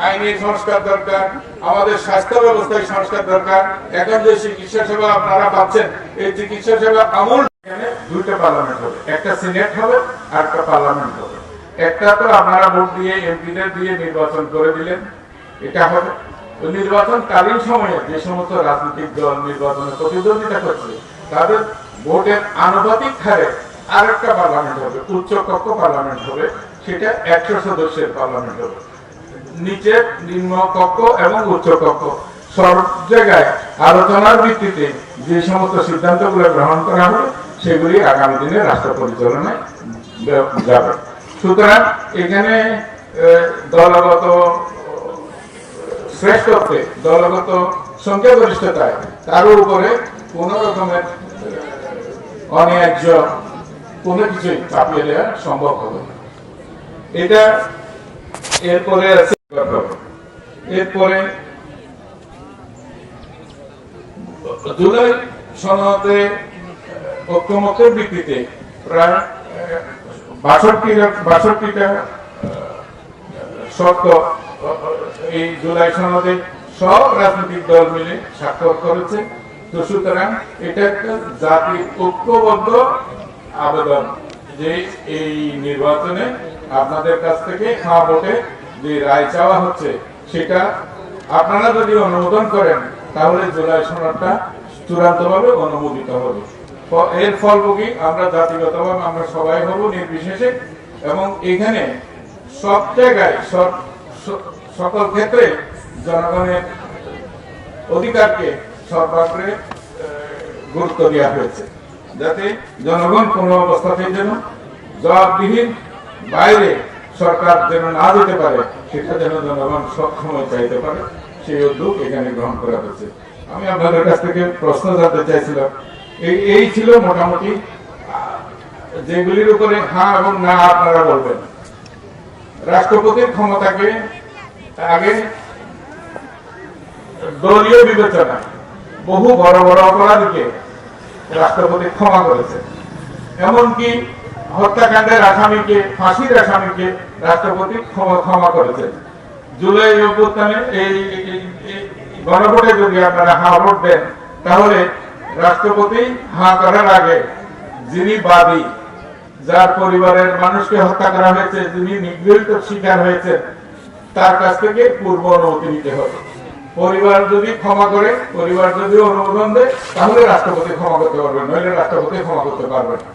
আইনের সংস্কার দরকার, আমাদের স্বাস্থ্য ব্যবস্থায় সংস্কার দরকার। এখন যে চিকিৎসা সেবা আপনারা পাচ্ছেন, এই চিকিৎসা সেবা আমূল। এখানে দুইটা পার্লামেন্ট হবে, একটা সিনেট হবে আর একটা পার্লামেন্ট হবে। একটা তো আপনারা ভোট দিয়ে এমপিদের দিয়ে নির্বাচন করে দিলেন, এটা হবে। নির্বাচনকালীন সময়ে যে সমস্ত রাজনৈতিক দল নির্বাচনে প্রতিদ্বন্দ্বিতা করছে তাদের ভোটের আনুপাতিক হারে আরেকটা পার্লামেন্ট হবে, উচ্চ কক্ষ পার্লামেন্ট হবে। সেটা 100 সদস্যের পার্লামেন্ট হবে। নিচে নিম্ন কক্ষ এবং উচ্চ কক্ষ সব জায়গায় আলোচনার ভিত্তিতে যে সমস্ত সিদ্ধান্তগুলো গ্রহণ করা হবে সেগুলি আগামী দিনে রাষ্ট্র পরিচালনায় যাবে। সুতরাং এখানে দলগত শ্রেষ্ঠত্বে, দলগত সংখ্যাগরিষ্ঠতায় তার উপরে কোন রকমের অন্যায্য কোনো কিছুই চাপিয়ে দেওয়া সম্ভব হবে না। এটা এরপরে জুলাই সনদে ঐক্যমতের ভিত্তিতে প্রায় 62টা শর্ত এই জুলাই সনদে সব রাজনৈতিক দল মিলে স্বাক্ষর করেছে। তো সুতরাং এটা একটা জাতির ঐক্যবদ্ধ আবেদন যে এই নির্বাচনে আপনাদের কাছ থেকে হ্যাঁ ভোটে যে রায় চাওয়া হচ্ছে সেটা আপনারা যদি অনুমোদন করেন তাহলে জুলাই সনদটা চূড়ান্তভাবে অনুমোদিত হবে। এর ফলভোগী আমরা জাতিগতভাবে আমরা সবাই হব নির্বিশেষে, এবং এখানে সব জায়গায় সকল ক্ষেত্রে জনগণের অধিকারকে সর্বাগ্রে গুরুত্ব দেওয়া হয়েছে, যাতে জনগণ কোনো অবস্থাতেই যেন জবাবদিহির বাইরে সরকার যেন না যেতে পারে, সেটা যেন জনগণ সবসময় চাইতে পারে, সেই উদ্যোগ এখানে গ্রহণ করা হয়েছে। আমি আপনাদের কাছ থেকে প্রশ্ন জানতে চাইছিলাম, এই ছিল মোটামুটি যেগুলির উপরে হ্যাঁ এবং না আপনারা বলবেন। রাষ্ট্রপতির ক্ষমতাকে আগে দলীয় বিবেচনা বহু বড় বড় অপরাধীকে রাষ্ট্রপতি ক্ষমা করেছে, এমনকি হত্যাকাণ্ডের আসামিকে, ফাঁসির আসামিকে রাষ্ট্রপতি ক্ষমা করেছেন। জুলাই অভ্যুত্থানে এই গণভোটে যদি আপনারা হ্যাঁ ভোট দেন তাহলে রাষ্ট্রপতি হ্যাঁ করার আগে যিনি বাদী, যার পরিবারের মানুষকে হত্যা করা হয়েছে, যিনি নিগৃহীত শিকার হয়েছে, তার কাছ থেকে পূর্ব অনুমতি নিতে হবে। পরিবার যদি ক্ষমা করে, পরিবার যদি অনুমোদন দেয় তাহলে রাষ্ট্রপতি ক্ষমা করতে পারবেন, নইলে রাষ্ট্রপতি ক্ষমা করতে পারবেন না।